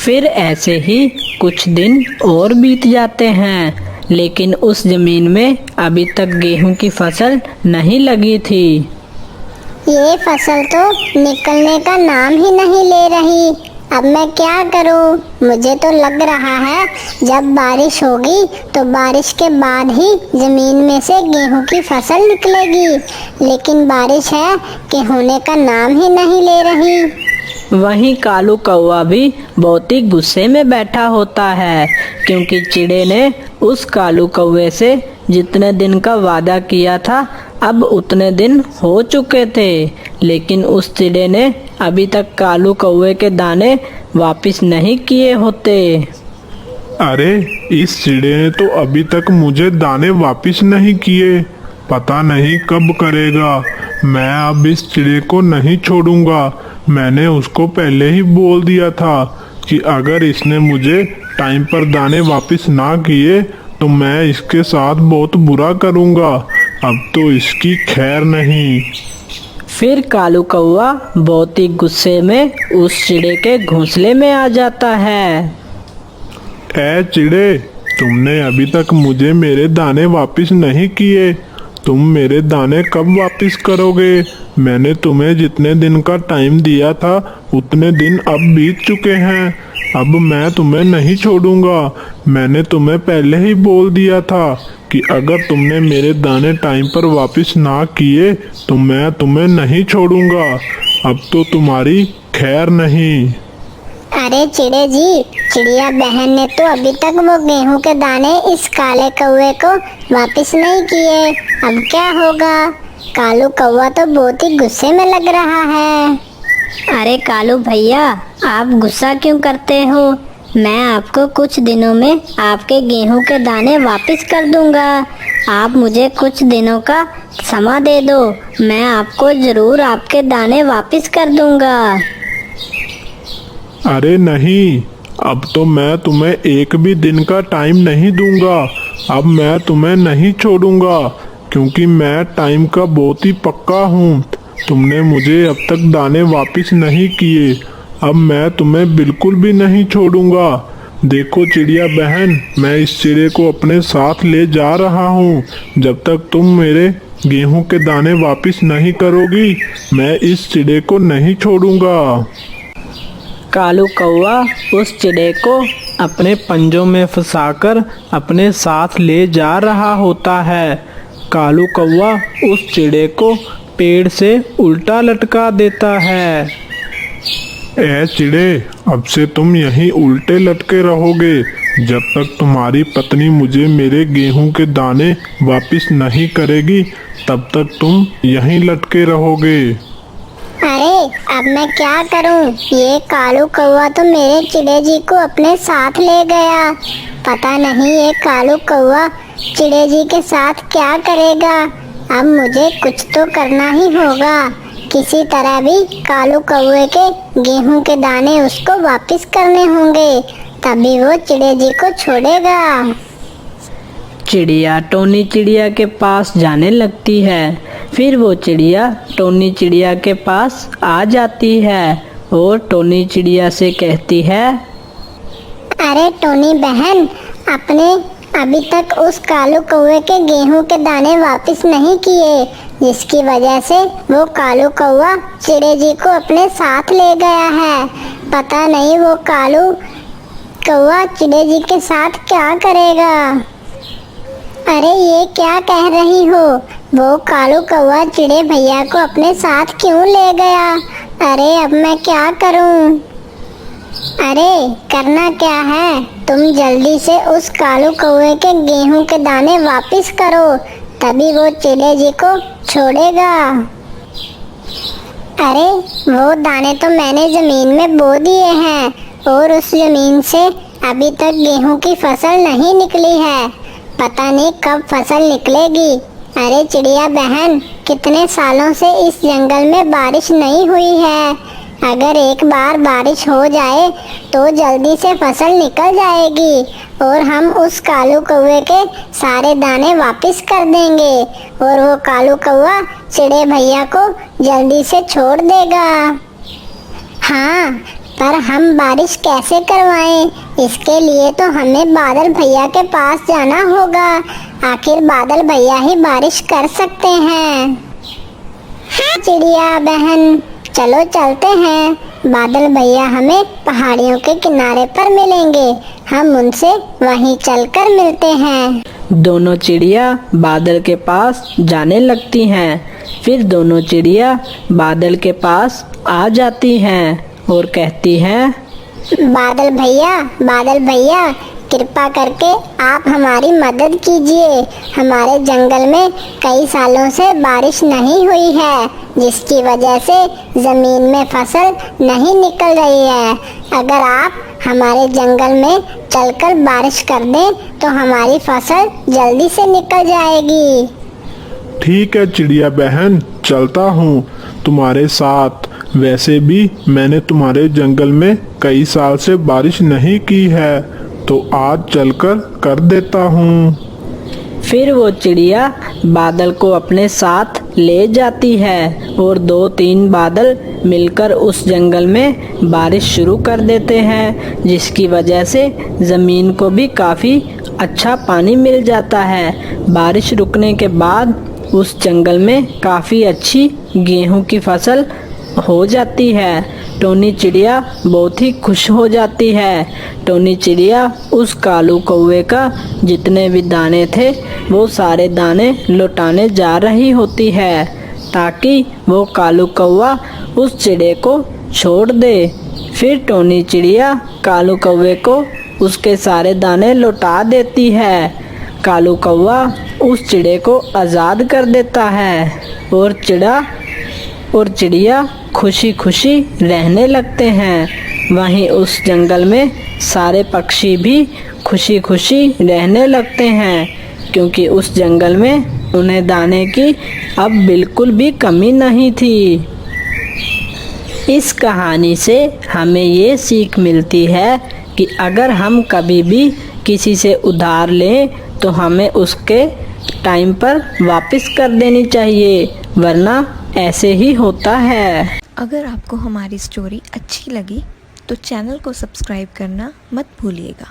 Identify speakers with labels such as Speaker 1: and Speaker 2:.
Speaker 1: फिर ऐसे ही कुछ दिन और बीत जाते हैं, लेकिन उस जमीन में अभी तक गेहूं की फसल नहीं लगी थी।
Speaker 2: ये फसल तो निकलने का नाम ही नहीं ले रही। अब मैं क्या करूं? मुझे तो लग रहा है जब बारिश होगी तो बारिश के बाद ही जमीन में से गेहूं की फसल निकलेगी, लेकिन बारिश है कि होने का नाम ही नहीं ले रही।
Speaker 1: वहीं कालू कौवा भी बहुत ही गुस्से में बैठा होता है, क्योंकि चिड़े ने उस कालू कौवे से जितने दिन का वादा किया था अब उतने दिन हो चुके थे, लेकिन उस चिड़े ने अभी तक कालू कौवे के दाने वापस नहीं किए होते।
Speaker 3: अरे इस चिड़े ने तो अभी तक मुझे दाने वापस नहीं किए, पता नहीं कब करेगा। मैं अब इस चिड़े को नहीं छोड़ूंगा। मैंने उसको पहले ही बोल दिया था कि अगर इसने मुझे टाइम पर दाने वापस ना किए तो मैं इसके साथ बहुत बुरा करूंगा। अब तो इसकी खैर नहीं।
Speaker 1: फिर कालू कौवा बहुत ही गुस्से में उस चिड़े के घोंसले में आ जाता है।
Speaker 3: ऐ चिड़े, तुमने अभी तक मुझे मेरे दाने वापस नहीं किए। तुम मेरे दाने कब वापस करोगे? मैंने तुम्हें जितने दिन का टाइम दिया था उतने दिन अब बीत चुके हैं। अब मैं तुम्हें नहीं छोड़ूंगा। मैंने तुम्हें पहले ही बोल दिया था कि अगर तुमने मेरे दाने टाइम पर वापस ना किए तो मैं तुम्हें नहीं छोड़ूंगा। अब तो तुम्हारी खैर नहीं।
Speaker 2: अरे चिड़े जी, चिड़िया बहन ने तो अभी तक वो गेहूं के दाने इस काले कौवे को वापस नहीं किए। अब क्या होगा? कालू कौवा तो बहुत ही गुस्से में लग रहा है।
Speaker 4: अरे कालू भैया, आप गुस्सा क्यों करते हो? मैं आपको कुछ दिनों में आपके गेहूं के दाने वापस कर दूंगा। आप मुझे कुछ दिनों का समय दे दो, मैं आपको जरूर आपके दाने वापस कर दूंगा।
Speaker 3: अरे नहीं, अब तो मैं तुम्हें एक भी दिन का टाइम नहीं दूंगा। अब मैं तुम्हें नहीं छोड़ूंगा, क्योंकि मैं टाइम का बहुत ही पक्का हूँ। तुमने मुझे अब तक दाने वापस नहीं किए, अब मैं तुम्हें बिल्कुल भी नहीं छोड़ूंगा। देखो चिड़िया बहन, मैं इस चिड़े को अपने साथ ले जा रहा हूँ। जब तक तुम मेरे गेहूं के दाने वापस नहीं करोगी, मैं इस चिड़े को नहीं छोड़ूंगा।
Speaker 1: कालू कौवा उस चिड़े को अपने पंजों में फंसाकर अपने साथ ले जा रहा होता है। कालू कौवा उस चिड़े को पेड़ से उल्टा लटका देता है।
Speaker 3: ऐ चिड़े, अब से तुम यहीं उल्टे लटके रहोगे जब तक तुम्हारी पत्नी मुझे मेरे गेहूं के दाने वापस नहीं करेगी। तब तक तुम यहीं लटके रहोगे।
Speaker 2: अरे अब मैं क्या करूं? ये कालू कौवा तो मेरे चिड़े जी को अपने साथ ले गया। पता नहीं ये कालू कौवा चिड़े जी के साथ क्या करेगा। अब मुझे कुछ तो करना ही होगा। किसी तरह भी कालू कौवे के गेहूं के दाने उसको वापस करने होंगे, तभी वो चिड़े जी को छोड़ेगा।
Speaker 1: चिड़िया टोनी चिड़िया के पास जाने लगती है। फिर वो चिड़िया टोनी चिड़िया के पास आ जाती है और टोनी चिड़िया से कहती है,
Speaker 2: अरे टोनी बहन, आपने अभी तक उस कालू कौवे के गेहूं के दाने वापस नहीं किए, जिसकी वजह से वो कालू कौवा चिड़े जी को अपने साथ ले गया है। पता नहीं वो कालू कौवा चिड़े जी के साथ क्या करेगा। अरे ये क्या कह रही हो? वो कालू कौवा चिड़े भैया को अपने साथ क्यों ले गया? अरे अब मैं क्या करूं? अरे करना क्या है? तुम जल्दी से उस कालू कौवे के गेहूं के दाने वापस करो, तभी वो चिड़े जी को छोड़ेगा। अरे वो दाने तो मैंने जमीन में बो दिए हैं और उस जमीन से अभी तक गेहूं की फसल नहीं निकली है। पता नहीं कब फसल निकलेगी। अरे चिड़िया बहन, कितने सालों से इस जंगल में बारिश नहीं हुई है। अगर एक बार बारिश हो जाए तो जल्दी से फसल निकल जाएगी और हम उस कालू कौवे के सारे दाने वापस कर देंगे और वो कालू कौवा चिड़े भैया को जल्दी से छोड़ देगा। हाँ, पर हम बारिश कैसे करवाएं? इसके लिए तो हमें बादल भैया के पास जाना होगा। आखिर बादल भैया ही बारिश कर सकते हैं। हाँ चिड़िया बहन, चलो चलते हैं। बादल भैया हमें पहाड़ियों के किनारे पर मिलेंगे। हम उनसे वहीं चलकर मिलते हैं।
Speaker 1: दोनों चिड़िया बादल के पास जाने लगती हैं। फिर दोनों चिड़िया बादल के पास आ जाती हैं और कहती हैं,
Speaker 2: बादल भैया, कृपा करके आप हमारी मदद कीजिए। हमारे जंगल में कई सालों से बारिश नहीं हुई है, जिसकी वजह से जमीन में फसल नहीं निकल रही है। अगर आप हमारे जंगल में चलकर बारिश कर दें तो हमारी फसल जल्दी से निकल जाएगी।
Speaker 3: ठीक है चिड़िया बहन, चलता हूँ तुम्हारे साथ। वैसे भी मैंने तुम्हारे जंगल में कई साल से बारिश नहीं की है, तो आज चलकर कर देता हूँ।
Speaker 1: फिर वो चिड़िया बादल को अपने साथ ले जाती है और 2-3 बादल मिलकर उस जंगल में बारिश शुरू कर देते हैं, जिसकी वजह से ज़मीन को भी काफ़ी अच्छा पानी मिल जाता है। बारिश रुकने के बाद उस जंगल में काफ़ी अच्छी गेहूं की फसल हो जाती है। टोनी चिड़िया बहुत ही खुश हो जाती है। टोनी चिड़िया उस कालू कौवे का जितने भी दाने थे वो सारे दाने लौटाने जा रही होती है, ताकि वो कालू कौवा उस चिड़े को छोड़ दे। फिर टोनी चिड़िया कालू कौवे को उसके सारे दाने लौटा देती है। कालू कौवा उस चिड़े को आज़ाद कर देता है और चिड़िया खुशी खुशी रहने लगते हैं। वहीं उस जंगल में सारे पक्षी भी खुशी खुशी रहने लगते हैं, क्योंकि उस जंगल में उन्हें दाने की अब बिल्कुल भी कमी नहीं थी। इस कहानी से हमें ये सीख मिलती है कि अगर हम कभी भी किसी से उधार लें तो हमें उसके टाइम पर वापस कर देनी चाहिए, वरना ऐसे ही होता है।
Speaker 5: अगर आपको हमारी स्टोरी अच्छी लगी तो चैनल को सब्सक्राइब करना मत भूलिएगा।